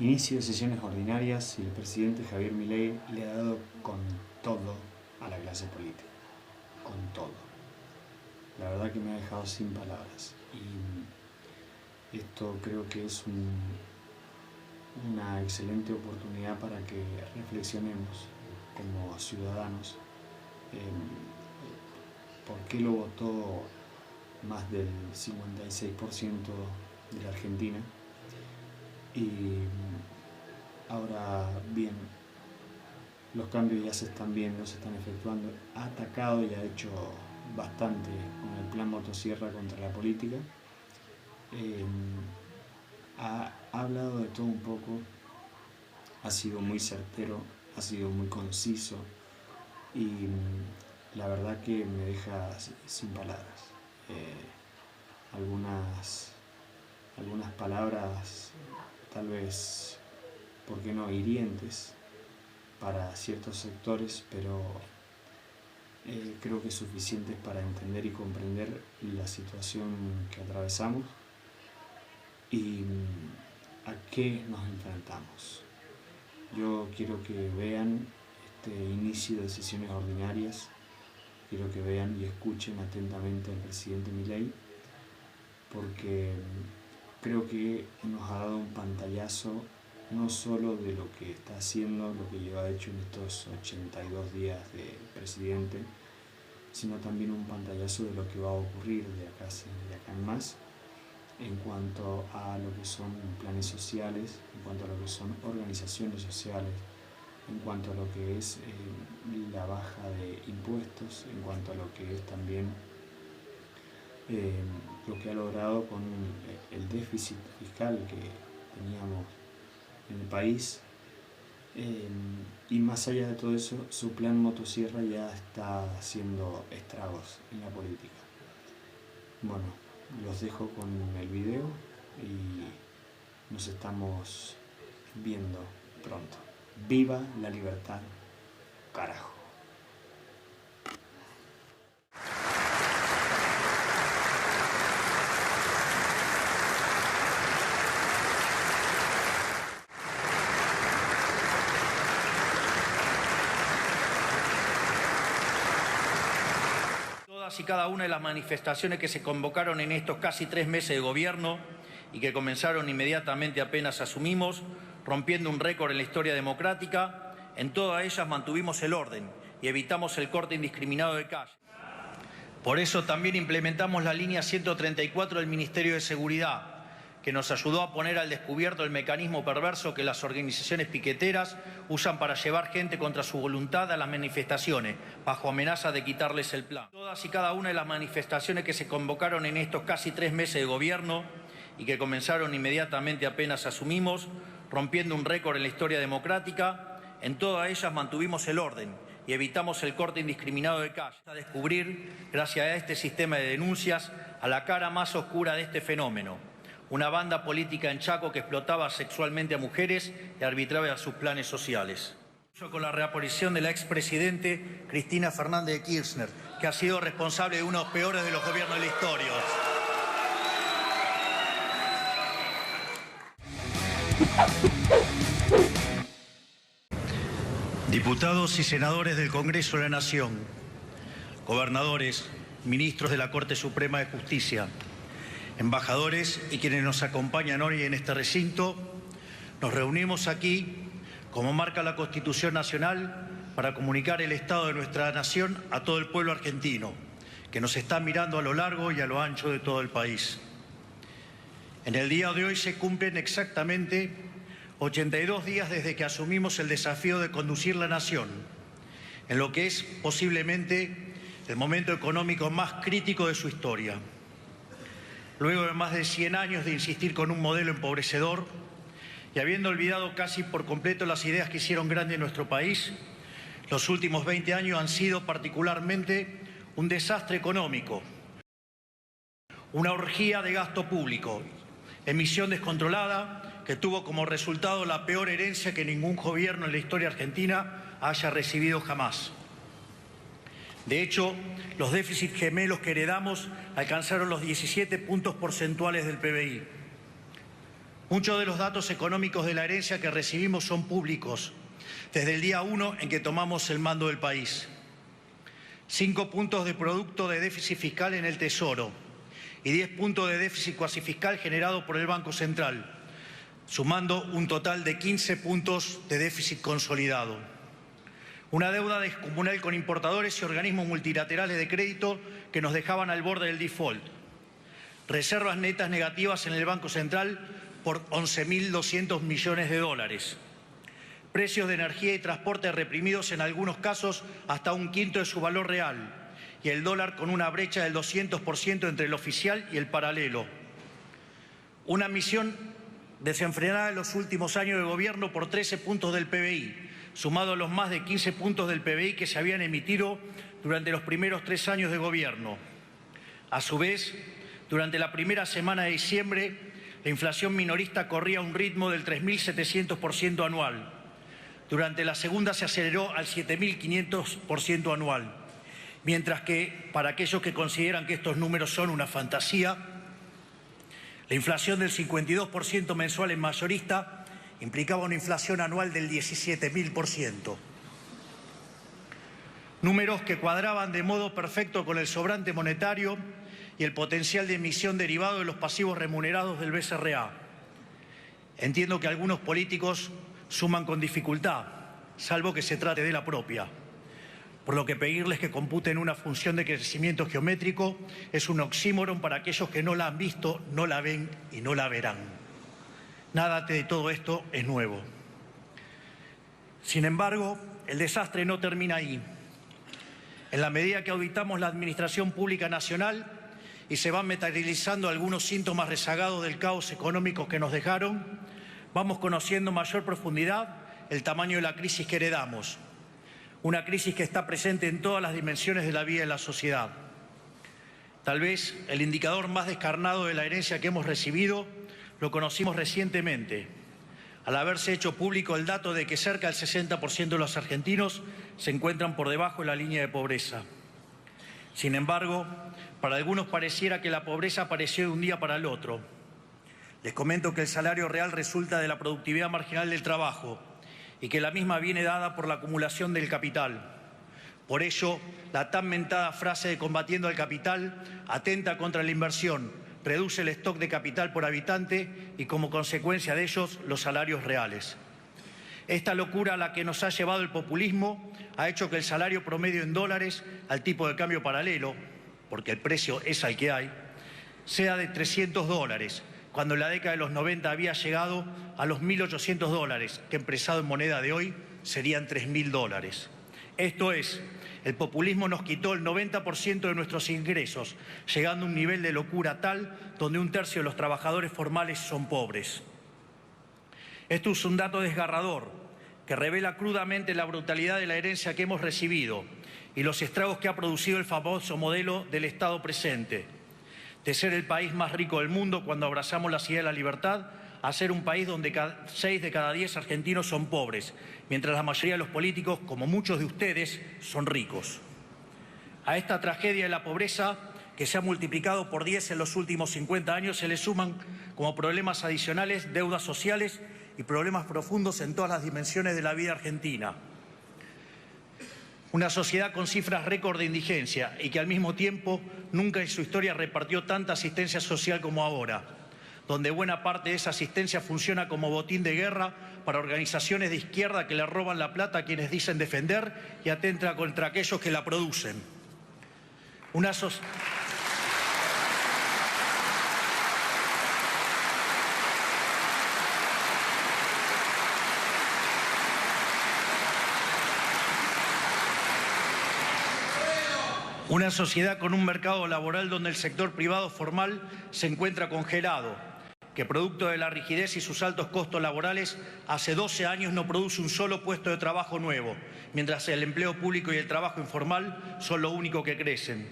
Inicio de sesiones ordinarias y el presidente Javier Milei le ha dado con todo a la clase política, con todo. La verdad que me ha dejado sin palabras y esto creo que es una excelente oportunidad para que reflexionemos como ciudadanos por qué lo votó más del 56% de la Argentina. Y ahora bien, los cambios ya se están viendo, se están efectuando. Ha atacado y ha hecho bastante con el plan motosierra contra la política. Ha hablado de todo un poco, ha sido muy certero, ha sido muy conciso y la verdad que me deja sin palabras. Algunas palabras tal vez, ¿por qué no?, hirientes para ciertos sectores, pero creo que suficientes para entender y comprender la situación que atravesamos y a qué nos enfrentamos. Yo quiero que vean este inicio de sesiones ordinarias, quiero que vean y escuchen atentamente al presidente Milei, porque creo que nos ha dado un pantallazo no solo de lo que está haciendo, lo que lleva hecho en estos 82 días de presidente, sino también un pantallazo de lo que va a ocurrir de acá en más, en cuanto a lo que son planes sociales, en cuanto a lo que son organizaciones sociales, en cuanto a lo que es la baja de impuestos, en cuanto a lo que es también lo que ha logrado con el déficit fiscal que teníamos en el país. Y más allá de todo eso, su plan motosierra ya está haciendo estragos en la política. Bueno, los dejo con el video y nos estamos viendo pronto. ¡Viva la libertad, carajo! Todas y cada una de las manifestaciones que se convocaron en estos casi 3 meses de gobierno y que comenzaron inmediatamente apenas asumimos, rompiendo un récord en la historia democrática, en todas ellas mantuvimos el orden y evitamos el corte indiscriminado de calle. Por eso también implementamos la línea 134 del Ministerio de Seguridad, que nos ayudó a poner al descubierto el mecanismo perverso que las organizaciones piqueteras usan para llevar gente contra su voluntad a las manifestaciones, bajo amenaza de quitarles el plan. Todas y cada una de las manifestaciones que se convocaron en estos casi 3 meses de gobierno y que comenzaron inmediatamente apenas asumimos, rompiendo un récord en la historia democrática, en todas ellas mantuvimos el orden y evitamos el corte indiscriminado de calle. A descubrir, gracias a este sistema de denuncias, a la cara más oscura de este fenómeno: una banda política en Chaco que explotaba sexualmente a mujeres y arbitraba sus planes sociales. Con la reaparición de la expresidente Cristina Fernández de Kirchner, que ha sido responsable de uno de los peores de los gobiernos de la historia. Diputados y senadores del Congreso de la Nación, gobernadores, ministros de la Corte Suprema de Justicia, embajadores y quienes nos acompañan hoy en este recinto, nos reunimos aquí, como marca la Constitución Nacional, para comunicar el estado de nuestra nación a todo el pueblo argentino, que nos está mirando a lo largo y a lo ancho de todo el país. En el día de hoy se cumplen exactamente 82 días desde que asumimos el desafío de conducir la nación en lo que es posiblemente el momento económico más crítico de su historia. Luego de más de 100 años de insistir con un modelo empobrecedor y habiendo olvidado casi por completo las ideas que hicieron grande nuestro país, los últimos 20 años han sido particularmente un desastre económico, una orgía de gasto público, emisión descontrolada que tuvo como resultado la peor herencia que ningún gobierno en la historia argentina haya recibido jamás. De hecho, los déficits gemelos que heredamos alcanzaron los 17 puntos porcentuales del PBI. Muchos de los datos económicos de la herencia que recibimos son públicos, desde el día 1 en que tomamos el mando del país. 5 puntos de producto de déficit fiscal en el Tesoro y 10 puntos de déficit cuasi fiscal generado por el Banco Central, sumando un total de 15 puntos de déficit consolidado. Una deuda descomunal con importadores y organismos multilaterales de crédito que nos dejaban al borde del default. Reservas netas negativas en el Banco Central por 11.200 millones de dólares. Precios de energía y transporte reprimidos en algunos casos hasta un quinto de su valor real. Y el dólar con una brecha del 200% entre el oficial y el paralelo. Una misión desenfrenada en los últimos años de gobierno por 13 puntos del PBI, sumado a los más de 15 puntos del PBI que se habían emitido durante los primeros 3 años de gobierno. A su vez, durante la primera semana de diciembre, la inflación minorista corría a un ritmo del 3.700% anual. Durante la segunda se aceleró al 7.500% anual. Mientras que, para aquellos que consideran que estos números son una fantasía, la inflación del 52% mensual en mayorista implicaba una inflación anual del 17.000%. Números que cuadraban de modo perfecto con el sobrante monetario y el potencial de emisión derivado de los pasivos remunerados del BCRA. Entiendo que algunos políticos suman con dificultad, salvo que se trate de la propia. Por lo que pedirles que computen una función de crecimiento geométrico es un oxímoron para aquellos que no la han visto, no la ven y no la verán. Nada de todo esto es nuevo. Sin embargo, el desastre no termina ahí. En la medida que auditamos la Administración Pública Nacional y se van materializando algunos síntomas rezagados del caos económico que nos dejaron, vamos conociendo en mayor profundidad el tamaño de la crisis que heredamos. Una crisis que está presente en todas las dimensiones de la vida de la sociedad. Tal vez el indicador más descarnado de la herencia que hemos recibido lo conocimos recientemente, al haberse hecho público el dato de que cerca del 60% de los argentinos se encuentran por debajo de la línea de pobreza. Sin embargo, para algunos pareciera que la pobreza apareció de un día para el otro. Les comento que el salario real resulta de la productividad marginal del trabajo, y que la misma viene dada por la acumulación del capital. Por ello, la tan mentada frase de combatiendo al capital atenta contra la inversión, reduce el stock de capital por habitante y, como consecuencia de ellos, los salarios reales. Esta locura a la que nos ha llevado el populismo ha hecho que el salario promedio en dólares al tipo de cambio paralelo, porque el precio es el que hay, sea de $300, cuando en la década de los 90 había llegado a los $1.800, que empresado en moneda de hoy serían $3.000. Esto es, el populismo nos quitó el 90% de nuestros ingresos, llegando a un nivel de locura tal donde un tercio de los trabajadores formales son pobres. Esto es un dato desgarrador que revela crudamente la brutalidad de la herencia que hemos recibido y los estragos que ha producido el famoso modelo del Estado presente, de ser el país más rico del mundo cuando abrazamos la idea de la libertad, a ser un país donde 6 de cada 10 argentinos son pobres, mientras la mayoría de los políticos, como muchos de ustedes, son ricos. A esta tragedia de la pobreza, que se ha multiplicado por 10 en los últimos 50 años, se le suman como problemas adicionales deudas sociales y problemas profundos en todas las dimensiones de la vida argentina. Una sociedad con cifras récord de indigencia y que al mismo tiempo nunca en su historia repartió tanta asistencia social como ahora, donde buena parte de esa asistencia funciona como botín de guerra para organizaciones de izquierda que le roban la plata a quienes dicen defender y atentan contra aquellos que la producen. Una sociedad con un mercado laboral donde el sector privado formal se encuentra congelado, que producto de la rigidez y sus altos costos laborales, hace 12 años no produce un solo puesto de trabajo nuevo, mientras el empleo público y el trabajo informal son lo único que crecen.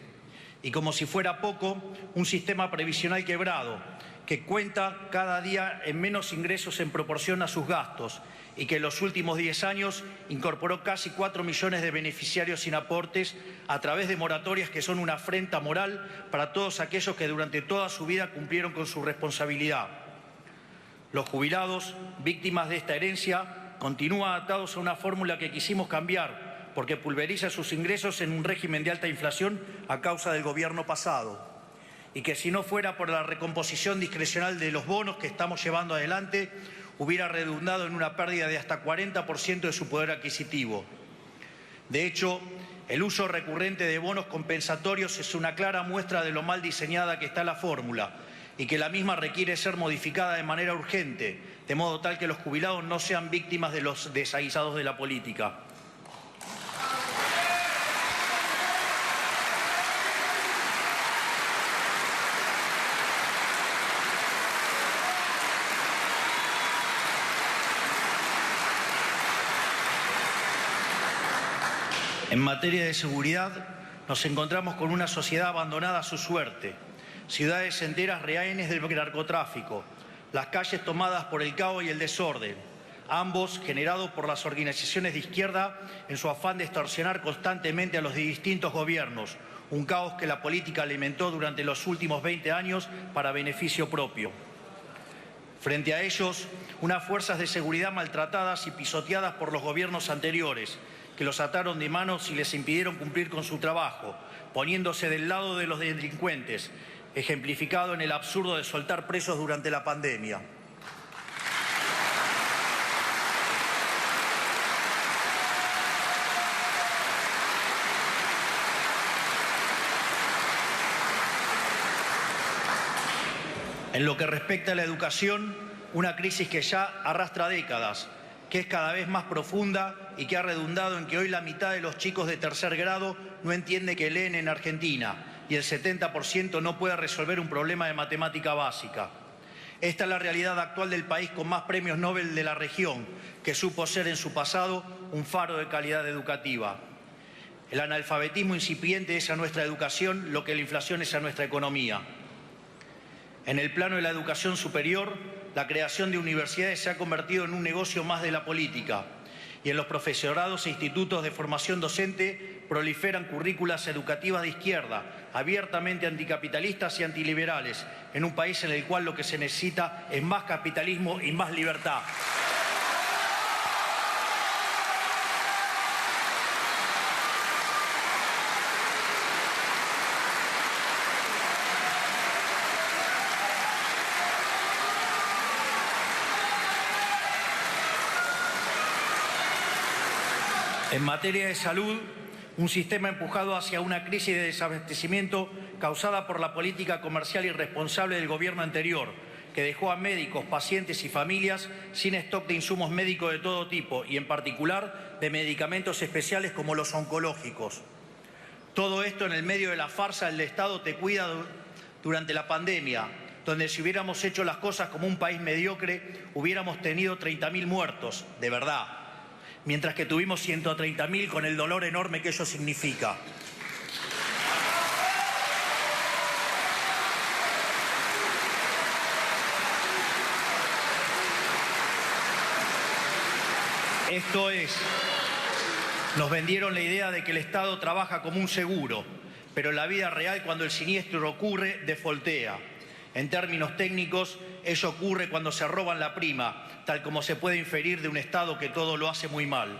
Y como si fuera poco, un sistema previsional quebrado, que cuenta cada día en menos ingresos en proporción a sus gastos y que en los últimos 10 años incorporó casi 4 millones de beneficiarios sin aportes a través de moratorias que son una afrenta moral para todos aquellos que durante toda su vida cumplieron con su responsabilidad. Los jubilados, víctimas de esta herencia, continúan atados a una fórmula que quisimos cambiar porque pulveriza sus ingresos en un régimen de alta inflación a causa del gobierno pasado. Y que si no fuera por la recomposición discrecional de los bonos que estamos llevando adelante, hubiera redundado en una pérdida de hasta 40% de su poder adquisitivo. De hecho, el uso recurrente de bonos compensatorios es una clara muestra de lo mal diseñada que está la fórmula y que la misma requiere ser modificada de manera urgente, de modo tal que los jubilados no sean víctimas de los desaguisados de la política. En materia de seguridad, nos encontramos con una sociedad abandonada a su suerte, ciudades enteras rehenes del narcotráfico, las calles tomadas por el caos y el desorden, ambos generados por las organizaciones de izquierda en su afán de extorsionar constantemente a los distintos gobiernos, un caos que la política alimentó durante los últimos 20 años para beneficio propio. Frente a ellos, unas fuerzas de seguridad maltratadas y pisoteadas por los gobiernos anteriores, que los ataron de manos y les impidieron cumplir con su trabajo, poniéndose del lado de los delincuentes, ejemplificado en el absurdo de soltar presos durante la pandemia. En lo que respecta a la educación, una crisis que ya arrastra décadas, que es cada vez más profunda y que ha redundado en que hoy la mitad de los chicos de tercer grado no entiende que leen en Argentina y el 70% no puede resolver un problema de matemática básica. Esta es la realidad actual del país con más premios Nobel de la región, que supo ser en su pasado un faro de calidad educativa. El analfabetismo incipiente es a nuestra educación lo que la inflación es a nuestra economía. En el plano de la educación superior, la creación de universidades se ha convertido en un negocio más de la política y en los profesorados e institutos de formación docente proliferan currículas educativas de izquierda, abiertamente anticapitalistas y antiliberales, en un país en el cual lo que se necesita es más capitalismo y más libertad. En materia de salud, un sistema empujado hacia una crisis de desabastecimiento causada por la política comercial irresponsable del gobierno anterior, que dejó a médicos, pacientes y familias sin stock de insumos médicos de todo tipo y en particular de medicamentos especiales como los oncológicos. Todo esto en el medio de la farsa del Estado te cuida durante la pandemia, donde si hubiéramos hecho las cosas como un país mediocre, hubiéramos tenido 30.000 muertos, de verdad, mientras que tuvimos 130.000 con el dolor enorme que eso significa. Esto es, nos vendieron la idea de que el Estado trabaja como un seguro, pero en la vida real, cuando el siniestro ocurre, defoltea. En términos técnicos, ello ocurre cuando se roban la prima, tal como se puede inferir de un Estado que todo lo hace muy mal.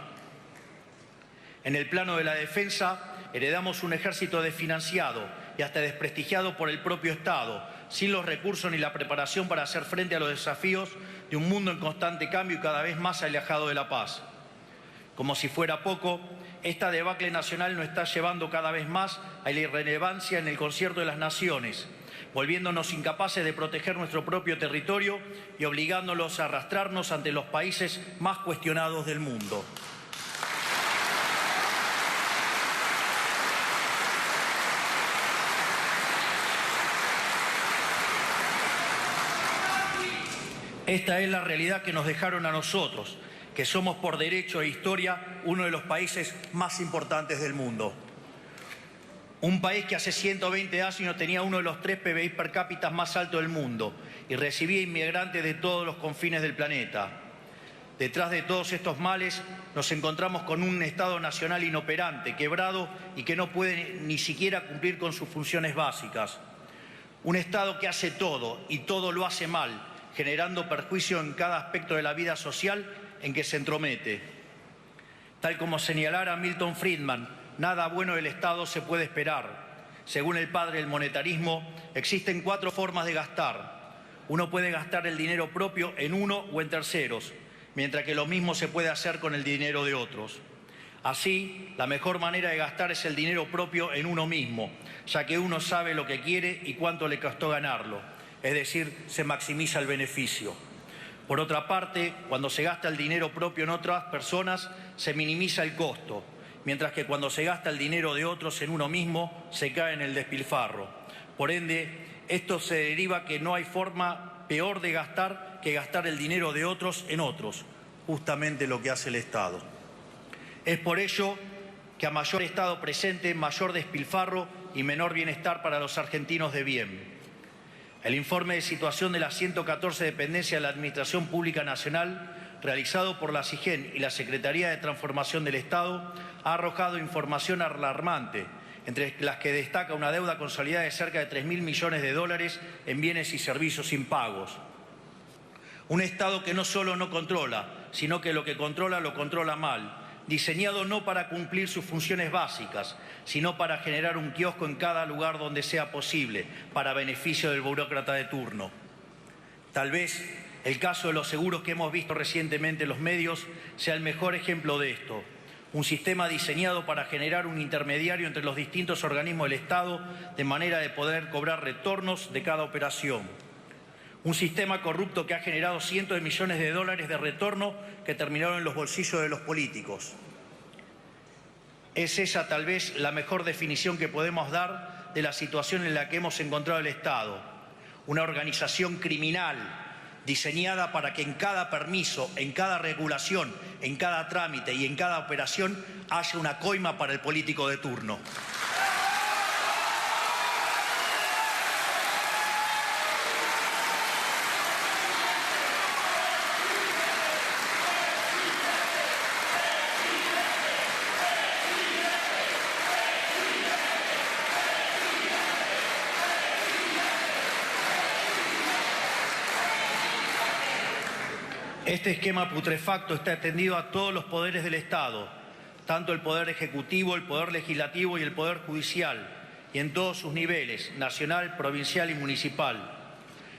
En el plano de la defensa, heredamos un ejército desfinanciado y hasta desprestigiado por el propio Estado, sin los recursos ni la preparación para hacer frente a los desafíos de un mundo en constante cambio y cada vez más alejado de la paz. Como si fuera poco, esta debacle nacional nos está llevando cada vez más a la irrelevancia en el concierto de las naciones, volviéndonos incapaces de proteger nuestro propio territorio y obligándolos a arrastrarnos ante los países más cuestionados del mundo. Esta es la realidad que nos dejaron a nosotros, que somos por derecho e historia uno de los países más importantes del mundo. Un país que hace 120 años tenía uno de los 3 PBI per cápita más altos del mundo y recibía inmigrantes de todos los confines del planeta. Detrás de todos estos males nos encontramos con un Estado nacional inoperante, quebrado y que no puede ni siquiera cumplir con sus funciones básicas. Un Estado que hace todo y todo lo hace mal, generando perjuicio en cada aspecto de la vida social en que se entromete. Tal como señalara Milton Friedman, nada bueno del Estado se puede esperar. Según el padre del monetarismo, existen 4 formas de gastar. Uno puede gastar el dinero propio en uno o en terceros, mientras que lo mismo se puede hacer con el dinero de otros. Así, la mejor manera de gastar es el dinero propio en uno mismo, ya que uno sabe lo que quiere y cuánto le costó ganarlo, es decir, se maximiza el beneficio. Por otra parte, cuando se gasta el dinero propio en otras personas, se minimiza el costo, mientras que cuando se gasta el dinero de otros en uno mismo, se cae en el despilfarro. Por ende, esto se deriva que no hay forma peor de gastar que gastar el dinero de otros en otros, justamente lo que hace el Estado. Es por ello que a mayor Estado presente, mayor despilfarro y menor bienestar para los argentinos de bien. El informe de situación de las 114 dependencias de la Administración Pública Nacional, realizado por la SIGEN y la Secretaría de Transformación del Estado, ha arrojado información alarmante, entre las que destaca una deuda consolidada de cerca de 3.000 millones de dólares en bienes y servicios impagos. Un Estado que no solo no controla, sino que lo que controla lo controla mal, diseñado no para cumplir sus funciones básicas, sino para generar un kiosco en cada lugar donde sea posible, para beneficio del burócrata de turno. Tal vez el caso de los seguros que hemos visto recientemente en los medios sea el mejor ejemplo de esto. Un sistema diseñado para generar un intermediario entre los distintos organismos del Estado de manera de poder cobrar retornos de cada operación. Un sistema corrupto que ha generado cientos de millones de dólares de retorno que terminaron en los bolsillos de los políticos. Es esa tal vez la mejor definición que podemos dar de la situación en la que hemos encontrado el Estado. Una organización criminal diseñada para que en cada permiso, en cada regulación, en cada trámite y en cada operación haya una coima para el político de turno. Este esquema putrefacto está extendido a todos los poderes del Estado, tanto el Poder Ejecutivo, el Poder Legislativo y el Poder Judicial, y en todos sus niveles, nacional, provincial y municipal,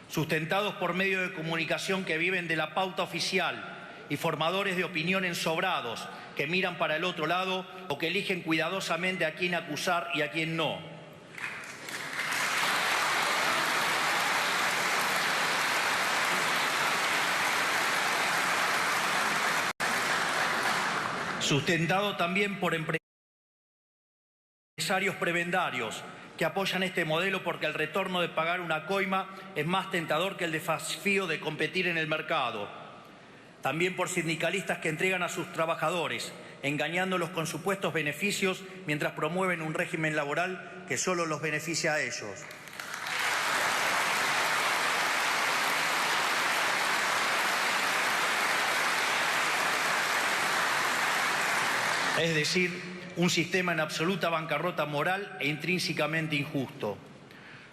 sustentados por medios de comunicación que viven de la pauta oficial y formadores de opinión ensobrados que miran para el otro lado o que eligen cuidadosamente a quién acusar y a quién no. Sustentado también por empresarios prebendarios que apoyan este modelo porque el retorno de pagar una coima es más tentador que el desafío de competir en el mercado. También por sindicalistas que entregan a sus trabajadores, engañándolos con supuestos beneficios mientras promueven un régimen laboral que solo los beneficia a ellos. Es decir, un sistema en absoluta bancarrota moral e intrínsecamente injusto.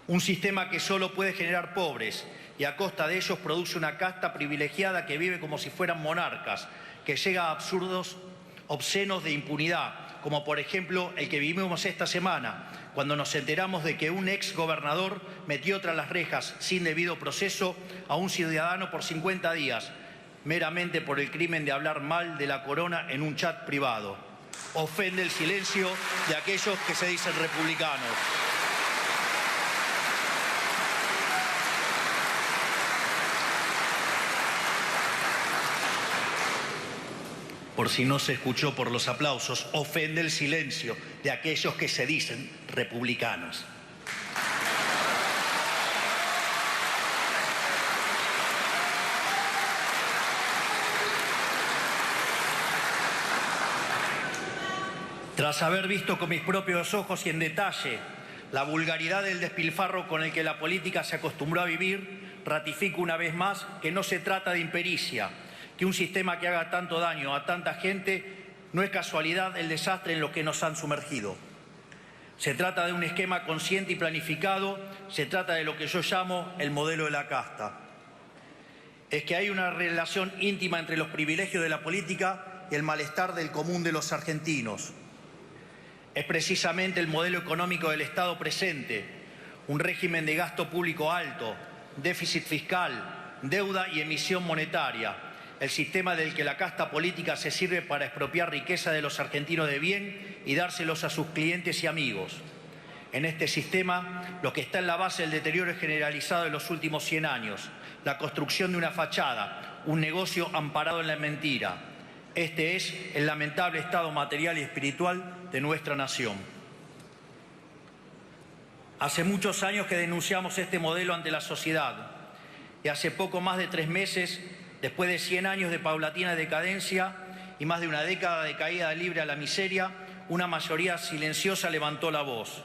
Un sistema que solo puede generar pobres y a costa de ellos produce una casta privilegiada que vive como si fueran monarcas, que llega a absurdos obscenos de impunidad, como por ejemplo el que vivimos esta semana, cuando nos enteramos de que un ex gobernador metió tras las rejas sin debido proceso a un ciudadano por 50 días, meramente por el crimen de hablar mal de la corona en un chat privado. Ofende el silencio de aquellos que se dicen republicanos. Por si no se escuchó por los aplausos, ofende el silencio de aquellos que se dicen republicanos. Tras haber visto con mis propios ojos y en detalle la vulgaridad del despilfarro con el que la política se acostumbró a vivir, ratifico una vez más que no se trata de impericia, que un sistema que haga tanto daño a tanta gente no es casualidad el desastre en lo que nos han sumergido. Se trata de un esquema consciente y planificado, se trata de lo que yo llamo el modelo de la casta. es que hay una relación íntima entre los privilegios de la política y el malestar del común de los argentinos. Es precisamente el modelo económico del Estado presente, un régimen de gasto público alto, déficit fiscal, deuda y emisión monetaria, el sistema del que la casta política se sirve para expropiar riqueza de los argentinos de bien y dárselos a sus clientes y amigos. En este sistema, lo que está en la base del deterioro generalizado de los últimos 100 años, la construcción de una fachada, un negocio amparado en la mentira. Este es el lamentable estado material y espiritual de nuestra nación. Hace muchos años que denunciamos este modelo ante la sociedad y hace poco más de 3 meses, después de 100 años de paulatina decadencia y más de una década de caída libre a la miseria, una mayoría silenciosa levantó la voz.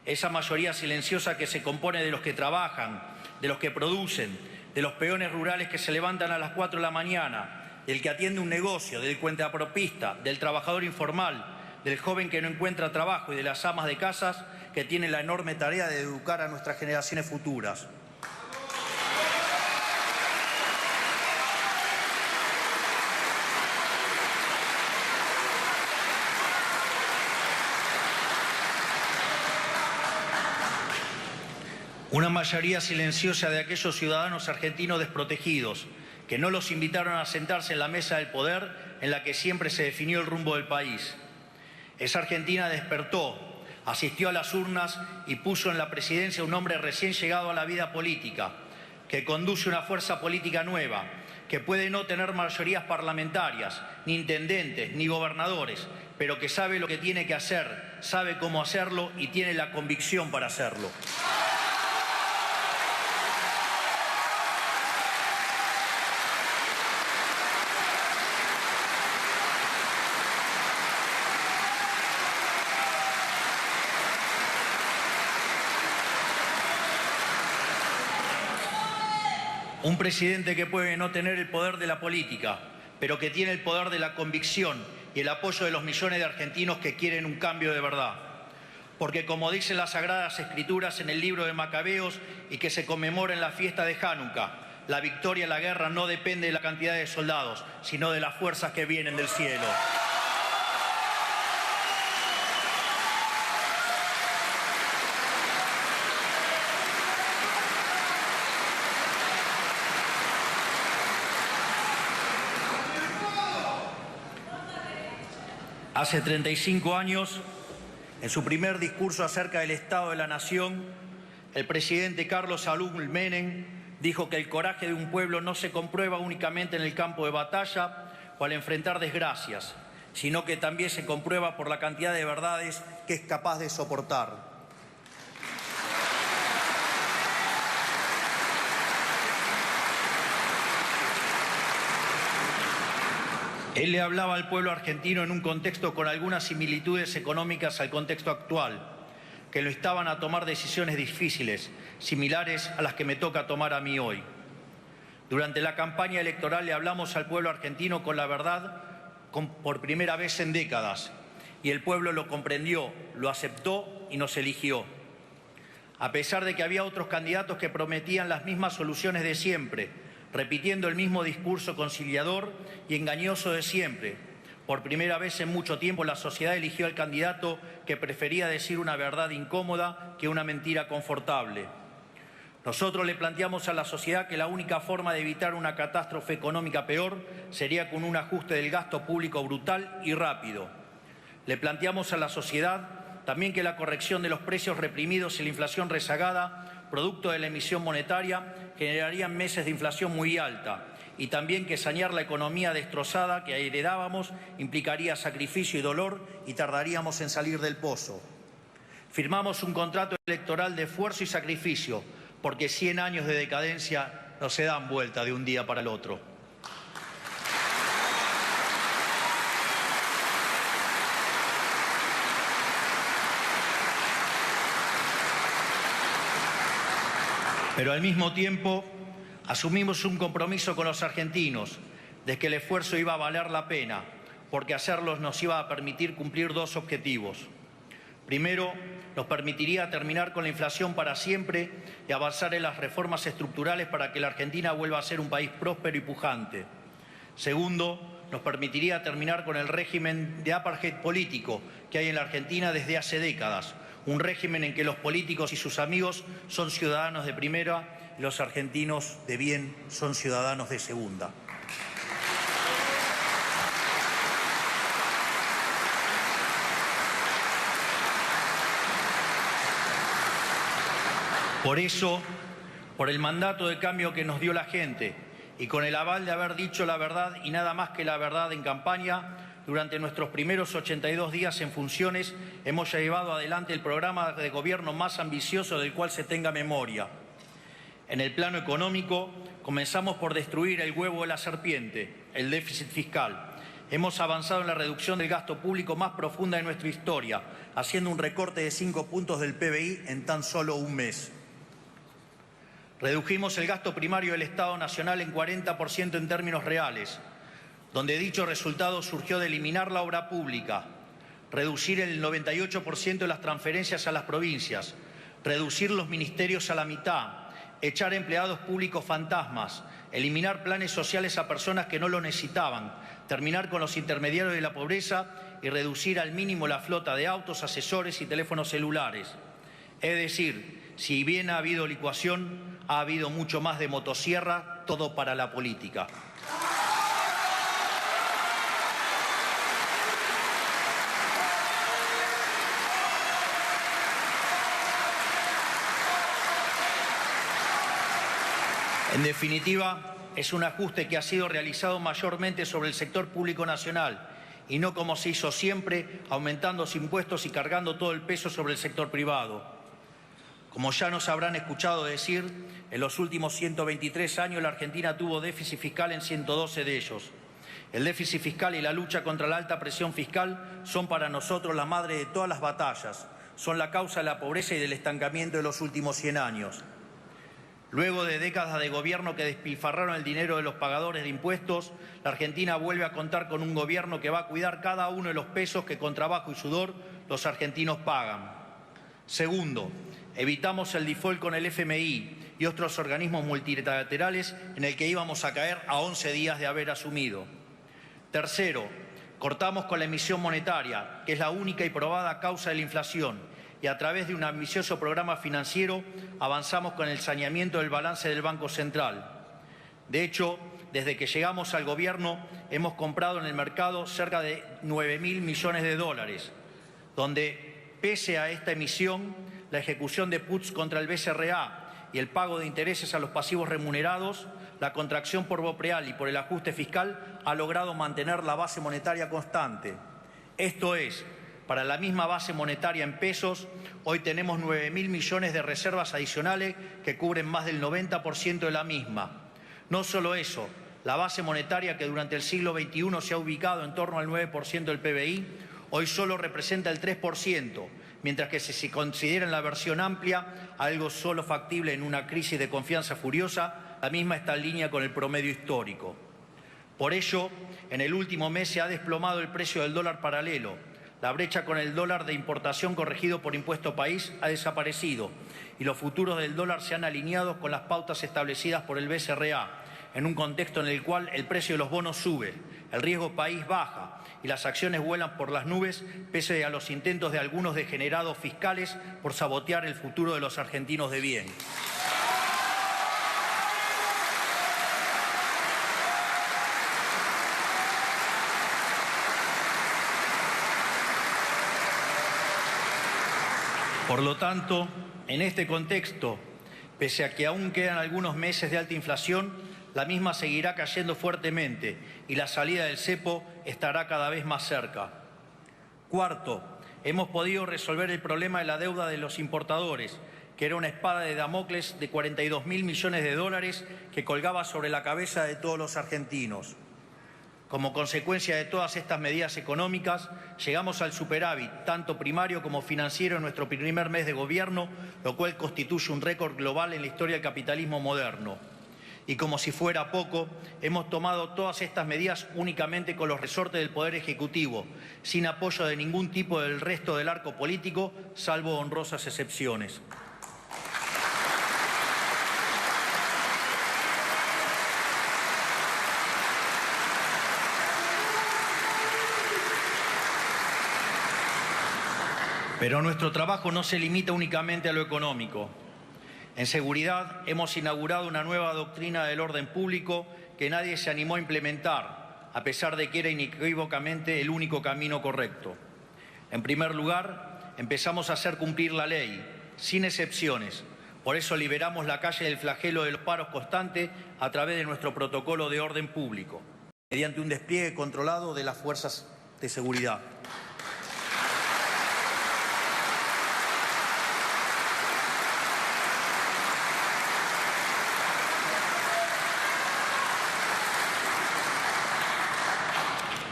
Esa mayoría silenciosa que se compone de los que trabajan, de los que producen, de los peones rurales que se levantan a las 4 de la mañana, del que atiende un negocio, del cuentapropista, del trabajador informal, del joven que no encuentra trabajo y de las amas de casas que tienen la enorme tarea de educar a nuestras generaciones futuras. Una mayoría silenciosa de aquellos ciudadanos argentinos desprotegidos que no los invitaron a sentarse en la mesa del poder en la que siempre se definió el rumbo del país. Esa Argentina despertó, asistió a las urnas y puso en la presidencia un hombre recién llegado a la vida política, que conduce una fuerza política nueva, que puede no tener mayorías parlamentarias, ni intendentes, ni gobernadores, pero que sabe lo que tiene que hacer, sabe cómo hacerlo y tiene la convicción para hacerlo. Un presidente que puede no tener el poder de la política, pero que tiene el poder de la convicción y el apoyo de los millones de argentinos que quieren un cambio de verdad. Porque como dicen las Sagradas Escrituras en el libro de Macabeos y que se conmemora en la fiesta de Hanukkah, la victoria en la guerra no depende de la cantidad de soldados, sino de las fuerzas que vienen del cielo. Hace 35 años, en su primer discurso acerca del Estado de la Nación, el presidente Carlos Saúl Menem dijo que el coraje de un pueblo no se comprueba únicamente en el campo de batalla o al enfrentar desgracias, sino que también se comprueba por la cantidad de verdades que es capaz de soportar. Él le hablaba al pueblo argentino en un contexto con algunas similitudes económicas al contexto actual, que lo instaban a tomar decisiones difíciles, similares a las que me toca tomar a mí hoy. Durante la campaña electoral le hablamos al pueblo argentino con la verdad por primera vez en décadas, y el pueblo lo comprendió, lo aceptó y nos eligió. A pesar de que había otros candidatos que prometían las mismas soluciones de siempre, repitiendo el mismo discurso conciliador y engañoso de siempre. Por primera vez en mucho tiempo la sociedad eligió al candidato que prefería decir una verdad incómoda que una mentira confortable. Nosotros le planteamos a la sociedad que la única forma de evitar una catástrofe económica peor sería con un ajuste del gasto público brutal y rápido. Le planteamos a la sociedad también que la corrección de los precios reprimidos y la inflación rezagada producto de la emisión monetaria, generarían meses de inflación muy alta y también que sanear la economía destrozada que heredábamos implicaría sacrificio y dolor y tardaríamos en salir del pozo. Firmamos un contrato electoral de esfuerzo y sacrificio porque 100 años de decadencia no se dan vuelta de un día para el otro. Pero al mismo tiempo asumimos un compromiso con los argentinos de que el esfuerzo iba a valer la pena, porque hacerlo nos iba a permitir cumplir 2 objetivos. Primero, nos permitiría terminar con la inflación para siempre y avanzar en las reformas estructurales para que la Argentina vuelva a ser un país próspero y pujante. Segundo, nos permitiría terminar con el régimen de apartheid político que hay en la Argentina desde hace décadas, un régimen en que los políticos y sus amigos son ciudadanos de primera y los argentinos de bien son ciudadanos de segunda. Por eso, por el mandato de cambio que nos dio la gente y con el aval de haber dicho la verdad y nada más que la verdad en campaña, durante nuestros primeros 82 días en funciones hemos llevado adelante el programa de gobierno más ambicioso del cual se tenga memoria. En el plano económico, comenzamos por destruir el huevo de la serpiente, el déficit fiscal. Hemos avanzado en la reducción del gasto público más profunda de nuestra historia, haciendo un recorte de 5 puntos del PBI en tan solo un mes. Redujimos el gasto primario del Estado Nacional en 40% en términos reales, donde dicho resultado surgió de eliminar la obra pública, reducir el 98% de las transferencias a las provincias, reducir los ministerios a la mitad, echar empleados públicos fantasmas, eliminar planes sociales a personas que no lo necesitaban, terminar con los intermediarios de la pobreza y reducir al mínimo la flota de autos, asesores y teléfonos celulares. Es decir, si bien ha habido licuación, ha habido mucho más de motosierra, todo para la política. En definitiva, es un ajuste que ha sido realizado mayormente sobre el sector público nacional y no como se hizo siempre, aumentando los impuestos y cargando todo el peso sobre el sector privado. Como ya nos habrán escuchado decir, en los últimos 123 años la Argentina tuvo déficit fiscal en 112 de ellos. El déficit fiscal y la lucha contra la alta presión fiscal son para nosotros la madre de todas las batallas, son la causa de la pobreza y del estancamiento de los últimos 100 años. Luego de décadas de gobierno que despilfarraron el dinero de los pagadores de impuestos, la Argentina vuelve a contar con un gobierno que va a cuidar cada uno de los pesos que con trabajo y sudor los argentinos pagan. Segundo, evitamos el default con el FMI y otros organismos multilaterales en el que íbamos a caer a 11 días de haber asumido. Tercero, cortamos con la emisión monetaria, que es la única y probada causa de la inflación, y a través de un ambicioso programa financiero avanzamos con el saneamiento del balance del Banco Central. De hecho, desde que llegamos al gobierno hemos comprado en el mercado cerca de 9.000 millones de dólares, donde pese a esta emisión, la ejecución de puts contra el BCRA y el pago de intereses a los pasivos remunerados, la contracción por BOPREAL y por el ajuste fiscal ha logrado mantener la base monetaria constante. Esto es, para la misma base monetaria en pesos, hoy tenemos 9.000 millones de reservas adicionales que cubren más del 90% de la misma. No solo eso, la base monetaria que durante el siglo XXI se ha ubicado en torno al 9% del PBI, hoy solo representa el 3%, mientras que si se considera en la versión amplia algo solo factible en una crisis de confianza furiosa, la misma está en línea con el promedio histórico. Por ello, en el último mes se ha desplomado el precio del dólar paralelo. La brecha con el dólar de importación corregido por impuesto país ha desaparecido y los futuros del dólar se han alineado con las pautas establecidas por el BCRA, en un contexto en el cual el precio de los bonos sube, el riesgo país baja y las acciones vuelan por las nubes pese a los intentos de algunos degenerados fiscales por sabotear el futuro de los argentinos de bien. Por lo tanto, en este contexto, pese a que aún quedan algunos meses de alta inflación, la misma seguirá cayendo fuertemente y la salida del cepo estará cada vez más cerca. Cuarto, hemos podido resolver el problema de la deuda de los importadores, que era una espada de Damocles de 42.000 millones de dólares que colgaba sobre la cabeza de todos los argentinos. Como consecuencia de todas estas medidas económicas, llegamos al superávit, tanto primario como financiero, en nuestro primer mes de gobierno, lo cual constituye un récord global en la historia del capitalismo moderno. Y como si fuera poco, hemos tomado todas estas medidas únicamente con los resortes del Poder Ejecutivo, sin apoyo de ningún tipo del resto del arco político, salvo honrosas excepciones. Pero nuestro trabajo no se limita únicamente a lo económico. En seguridad hemos inaugurado una nueva doctrina del orden público que nadie se animó a implementar, a pesar de que era inequívocamente el único camino correcto. En primer lugar, empezamos a hacer cumplir la ley, sin excepciones. Por eso liberamos la calle del flagelo de los paros constantes a través de nuestro protocolo de orden público, mediante un despliegue controlado de las fuerzas de seguridad.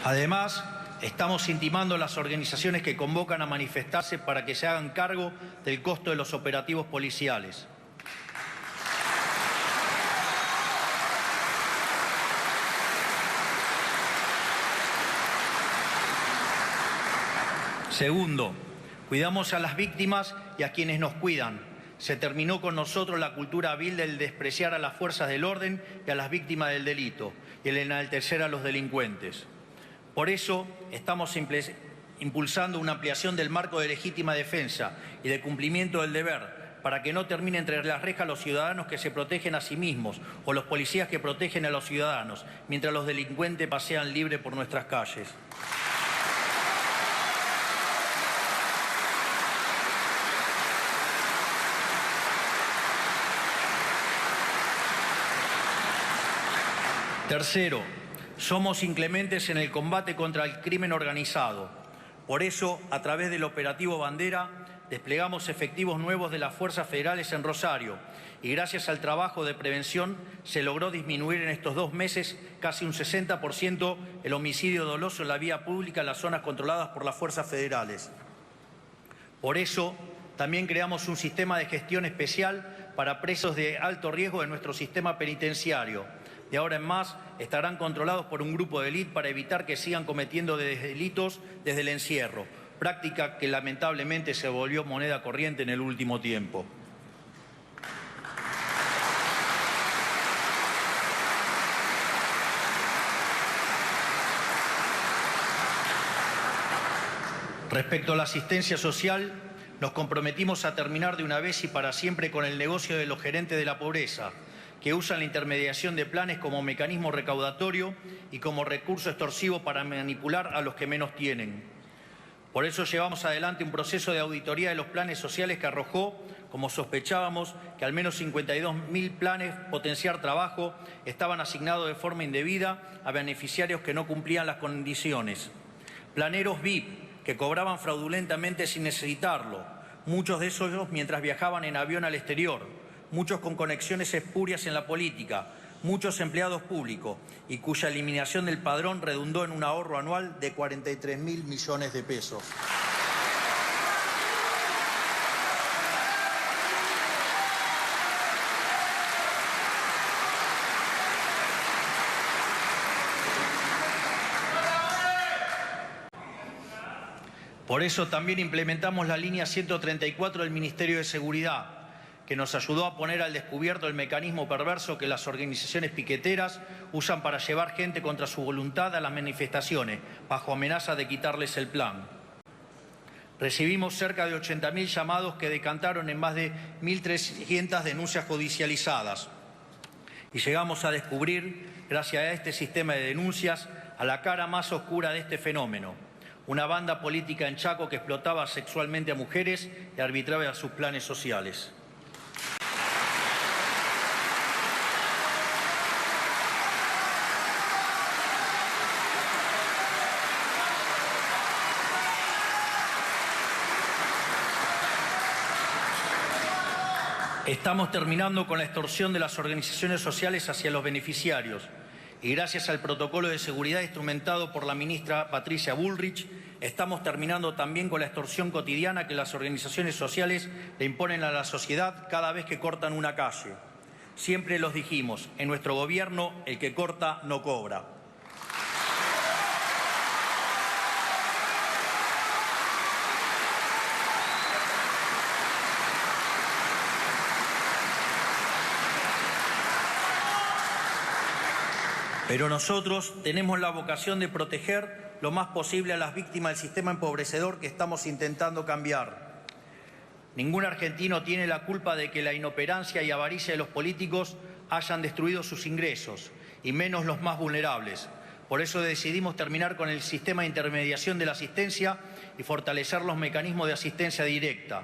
Además, estamos intimando a las organizaciones que convocan a manifestarse para que se hagan cargo del costo de los operativos policiales. Segundo, cuidamos a las víctimas y a quienes nos cuidan. Se terminó con nosotros la cultura vil del despreciar a las fuerzas del orden y a las víctimas del delito y el enaltecer a los delincuentes. Por eso estamos impulsando una ampliación del marco de legítima defensa y de cumplimiento del deber para que no termine entre las rejas los ciudadanos que se protegen a sí mismos o los policías que protegen a los ciudadanos, mientras los delincuentes pasean libres por nuestras calles. Tercero, somos inclementes en el combate contra el crimen organizado. Por eso, a través del operativo Bandera, desplegamos efectivos nuevos de las fuerzas federales en Rosario y gracias al trabajo de prevención se logró disminuir en estos 2 meses casi un 60% el homicidio doloso en la vía pública en las zonas controladas por las fuerzas federales. Por eso, también creamos un sistema de gestión especial para presos de alto riesgo en nuestro sistema penitenciario. De ahora en más estarán controlados por un grupo de élite para evitar que sigan cometiendo delitos desde el encierro, práctica que lamentablemente se volvió moneda corriente en el último tiempo. Respecto a la asistencia social, nos comprometimos a terminar de una vez y para siempre con el negocio de los gerentes de la pobreza, que usan la intermediación de planes como mecanismo recaudatorio y como recurso extorsivo para manipular a los que menos tienen. Por eso llevamos adelante un proceso de auditoría de los planes sociales que arrojó, como sospechábamos, que al menos 52.000 planes Potenciar Trabajo estaban asignados de forma indebida a beneficiarios que no cumplían las condiciones. Planeros VIP que cobraban fraudulentamente sin necesitarlo, muchos de esos mientras viajaban en avión al exterior, muchos con conexiones espurias en la política, muchos empleados públicos y cuya eliminación del padrón redundó en un ahorro anual de 43.000 millones de pesos. Por eso también implementamos la línea 134 del Ministerio de Seguridad, que nos ayudó a poner al descubierto el mecanismo perverso que las organizaciones piqueteras usan para llevar gente contra su voluntad a las manifestaciones, bajo amenaza de quitarles el plan. Recibimos cerca de 80.000 llamados que decantaron en más de 1.300 denuncias judicializadas. Y llegamos a descubrir, gracias a este sistema de denuncias, a la cara más oscura de este fenómeno. Una banda política en Chaco que explotaba sexualmente a mujeres y arbitraba sus planes sociales. Estamos terminando con la extorsión de las organizaciones sociales hacia los beneficiarios y gracias al protocolo de seguridad instrumentado por la ministra Patricia Bullrich, estamos terminando también con la extorsión cotidiana que las organizaciones sociales le imponen a la sociedad cada vez que cortan una calle. Siempre los dijimos, en nuestro gobierno el que corta no cobra. Pero nosotros tenemos la vocación de proteger lo más posible a las víctimas del sistema empobrecedor que estamos intentando cambiar. Ningún argentino tiene la culpa de que la inoperancia y avaricia de los políticos hayan destruido sus ingresos, y menos los más vulnerables. Por eso decidimos terminar con el sistema de intermediación de la asistencia y fortalecer los mecanismos de asistencia directa.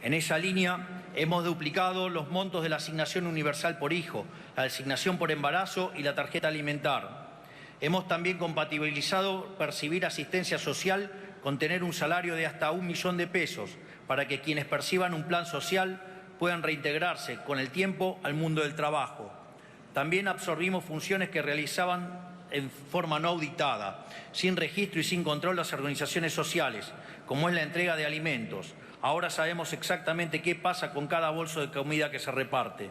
En esa línea hemos duplicado los montos de la asignación universal por hijo, la asignación por embarazo y la tarjeta alimentar. Hemos también compatibilizado percibir asistencia social con tener un salario de hasta 1 millón de pesos para que quienes perciban un plan social puedan reintegrarse con el tiempo al mundo del trabajo. También absorbimos funciones que realizaban en forma no auditada, sin registro y sin control las organizaciones sociales, como es la entrega de alimentos. Ahora sabemos exactamente qué pasa con cada bolso de comida que se reparte.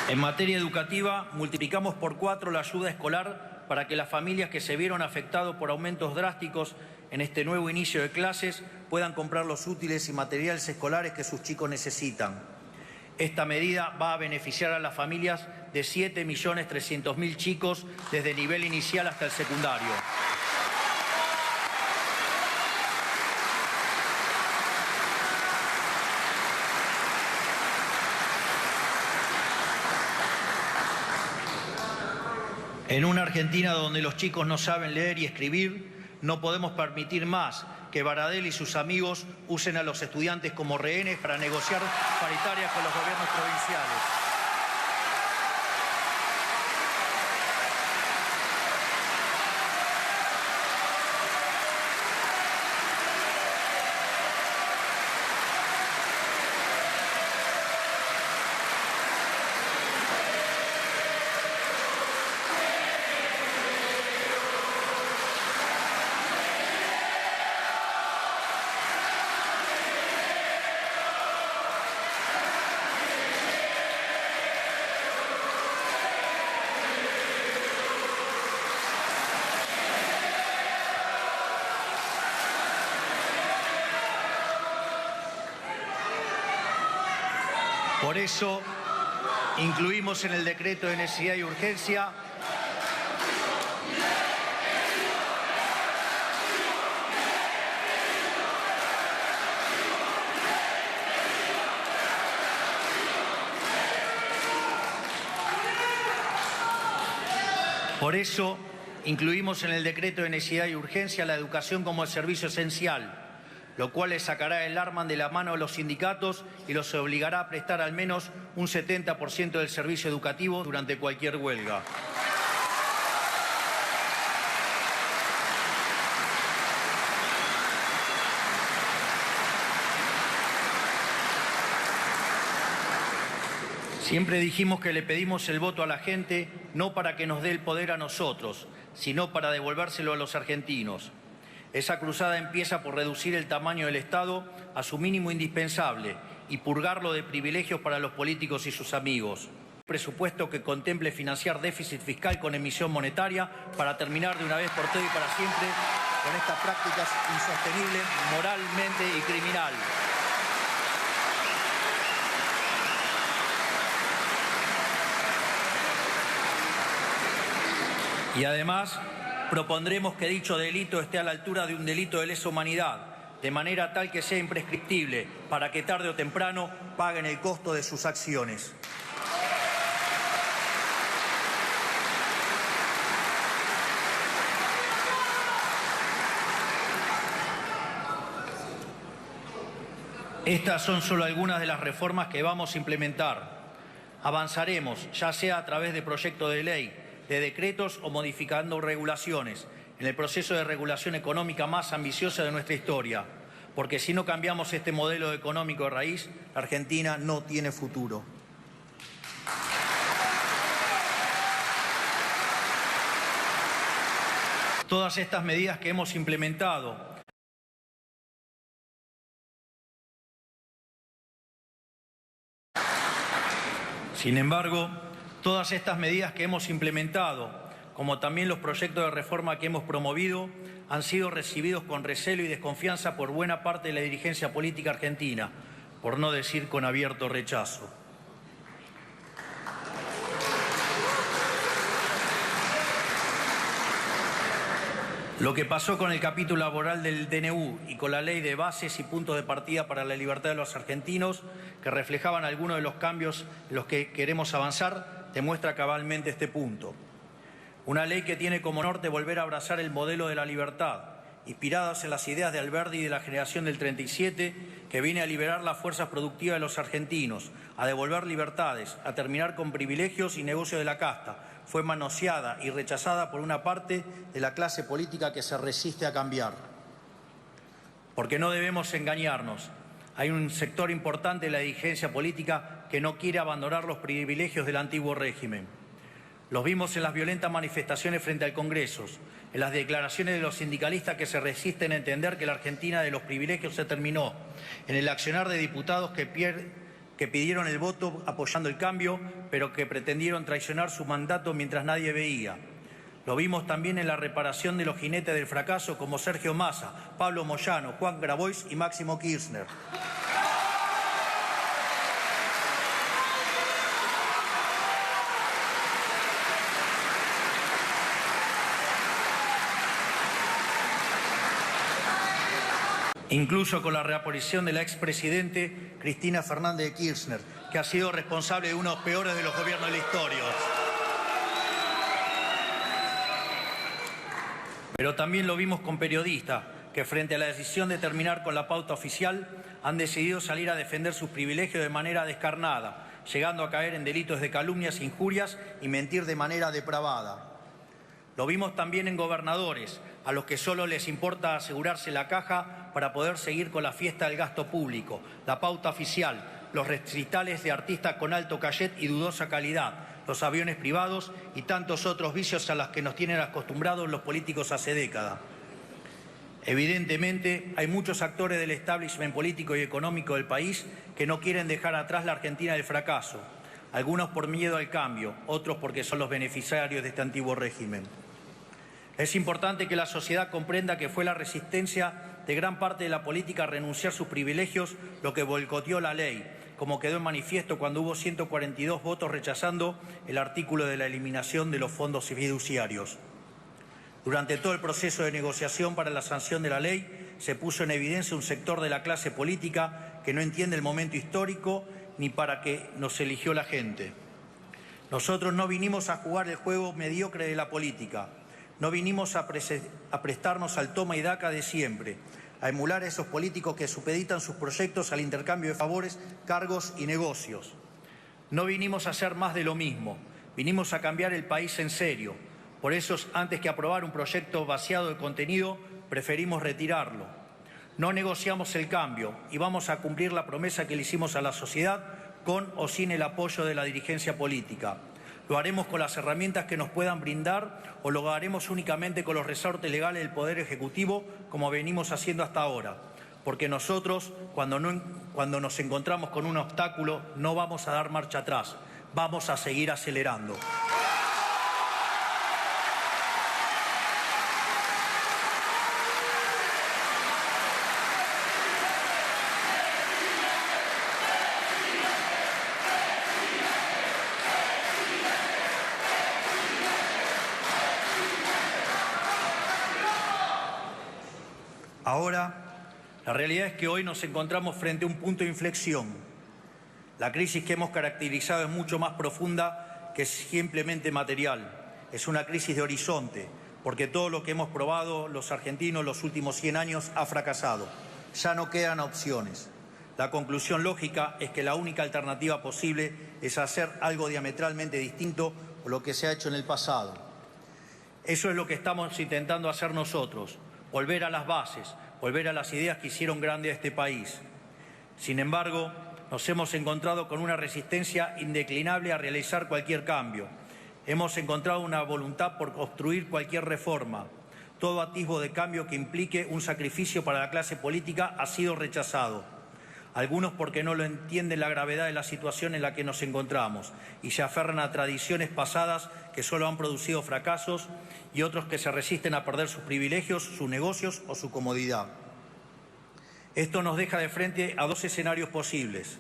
En materia educativa, multiplicamos por 4 la ayuda escolar para que las familias que se vieron afectadas por aumentos drásticos en este nuevo inicio de clases puedan comprar los útiles y materiales escolares que sus chicos necesitan. Esta medida va a beneficiar a las familias de 7.300.000 chicos desde el nivel inicial hasta el secundario. En una Argentina donde los chicos no saben leer y escribir, no podemos permitir más que Baradel y sus amigos usen a los estudiantes como rehenes para negociar paritarias con los gobiernos provinciales. Por eso, incluimos en el decreto de necesidad y urgencia la educación como el servicio esencial, lo cual les sacará el arma de la mano a los sindicatos y los obligará a prestar al menos un 70% del servicio educativo durante cualquier huelga. Siempre dijimos que le pedimos el voto a la gente no para que nos dé el poder a nosotros, sino para devolvérselo a los argentinos. Esa cruzada empieza por reducir el tamaño del Estado a su mínimo indispensable y purgarlo de privilegios para los políticos y sus amigos. Un presupuesto que contemple financiar déficit fiscal con emisión monetaria para terminar de una vez por todas y para siempre con estas prácticas insostenibles moralmente y criminal. Y además, propondremos que dicho delito esté a la altura de un delito de lesa humanidad, de manera tal que sea imprescriptible, para que tarde o temprano paguen el costo de sus acciones. Estas son solo algunas de las reformas que vamos a implementar. Avanzaremos, ya sea a través de proyectos de ley, de decretos o modificando regulaciones, en el proceso de regulación económica más ambiciosa de nuestra historia, porque si no cambiamos este modelo económico de raíz, la Argentina no tiene futuro. Todas estas medidas que hemos implementado como también los proyectos de reforma que hemos promovido, han sido recibidos con recelo y desconfianza por buena parte de la dirigencia política argentina, por no decir con abierto rechazo. Lo que pasó con el capítulo laboral del DNU y con la ley de bases y puntos de partida para la libertad de los argentinos, que reflejaban algunos de los cambios en los que queremos avanzar, demuestra cabalmente este punto. Una ley que tiene como norte volver a abrazar el modelo de la libertad, inspirados en las ideas de Alberdi y de la generación del 37, que viene a liberar las fuerzas productivas de los argentinos, a devolver libertades, a terminar con privilegios y negocios de la casta. Fue manoseada y rechazada por una parte de la clase política que se resiste a cambiar. Porque no debemos engañarnos. Hay un sector importante de la dirigencia política que no quiere abandonar los privilegios del antiguo régimen. Los vimos en las violentas manifestaciones frente al Congreso, en las declaraciones de los sindicalistas que se resisten a entender que la Argentina de los privilegios se terminó, en el accionar de diputados que pidieron el voto apoyando el cambio, pero que pretendieron traicionar su mandato mientras nadie veía. Lo vimos también en la reparación de los jinetes del fracaso como Sergio Massa, Pablo Moyano, Juan Grabois y Máximo Kirchner. Incluso con la reaparición de la expresidente Cristina Fernández de Kirchner, que ha sido responsable de uno de los peores de los gobiernos de la historia. Pero también lo vimos con periodistas que frente a la decisión de terminar con la pauta oficial han decidido salir a defender sus privilegios de manera descarnada, llegando a caer en delitos de calumnias, injurias y mentir de manera depravada. Lo vimos también en gobernadores, a los que solo les importa asegurarse la caja para poder seguir con la fiesta del gasto público, la pauta oficial, los recitales de artistas con alto cachet y dudosa calidad, los aviones privados y tantos otros vicios a los que nos tienen acostumbrados los políticos hace décadas. Evidentemente, hay muchos actores del establishment político y económico del país que no quieren dejar atrás la Argentina del fracaso, algunos por miedo al cambio, otros porque son los beneficiarios de este antiguo régimen. Es importante que la sociedad comprenda que fue la resistencia de gran parte de la política a renunciar a sus privilegios lo que boicoteó la ley, como quedó en manifiesto cuando hubo 142 votos rechazando el artículo de la eliminación de los fondos fiduciarios. Durante todo el proceso de negociación para la sanción de la ley, se puso en evidencia un sector de la clase política que no entiende el momento histórico ni para qué nos eligió la gente. Nosotros no vinimos a jugar el juego mediocre de la política. No vinimos a prestarnos al toma y daca de siempre, a emular a esos políticos que supeditan sus proyectos al intercambio de favores, cargos y negocios. No vinimos a hacer más de lo mismo, vinimos a cambiar el país en serio. Por eso, antes que aprobar un proyecto vaciado de contenido, preferimos retirarlo. No negociamos el cambio y vamos a cumplir la promesa que le hicimos a la sociedad con o sin el apoyo de la dirigencia política. Lo haremos con las herramientas que nos puedan brindar o lo haremos únicamente con los resortes legales del Poder Ejecutivo como venimos haciendo hasta ahora. Porque nosotros, cuando nos encontramos con un obstáculo, no vamos a dar marcha atrás, vamos a seguir acelerando. Ahora, la realidad es que hoy nos encontramos frente a un punto de inflexión. La crisis que hemos caracterizado es mucho más profunda que simplemente material. Es una crisis de horizonte, porque todo lo que hemos probado los argentinos los últimos 100 años ha fracasado. Ya no quedan opciones. La conclusión lógica es que la única alternativa posible es hacer algo diametralmente distinto a lo que se ha hecho en el pasado. Eso es lo que estamos intentando hacer nosotros. Volver a las bases, volver a las ideas que hicieron grande a este país. Sin embargo, nos hemos encontrado con una resistencia indeclinable a realizar cualquier cambio. Hemos encontrado una voluntad por obstruir cualquier reforma. todo atisbo de cambio que implique un sacrificio para la clase política ha sido rechazado. Algunos porque no lo entienden la gravedad de la situación en la que nos encontramos y se aferran a tradiciones pasadas que solo han producido fracasos, y otros que se resisten a perder sus privilegios, sus negocios o su comodidad. Esto nos deja de frente a dos escenarios posibles.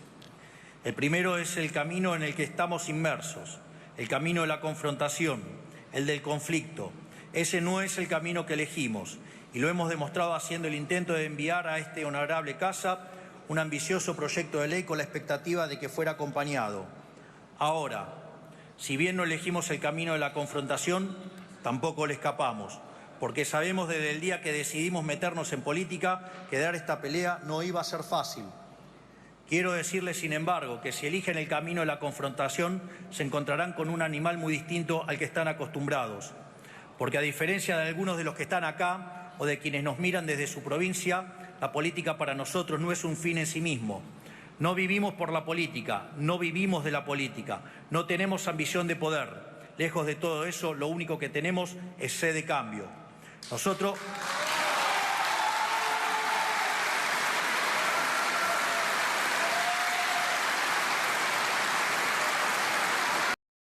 El primero es el camino en el que estamos inmersos, el camino de la confrontación, el del conflicto. Ese no es el camino que elegimos y lo hemos demostrado haciendo el intento de enviar a este honorable casa un ambicioso proyecto de ley con la expectativa de que fuera acompañado. Ahora, si bien no elegimos el camino de la confrontación, tampoco le escapamos, porque sabemos desde el día que decidimos meternos en política que dar esta pelea no iba a ser fácil. Quiero decirles, sin embargo, que si eligen el camino de la confrontación, se encontrarán con un animal muy distinto al que están acostumbrados, porque a diferencia de algunos de los que están acá o de quienes nos miran desde su provincia, la política para nosotros no es un fin en sí mismo. No vivimos por la política, no vivimos de la política, no tenemos ambición de poder. Lejos de todo eso, lo único que tenemos es sed de cambio. Nosotros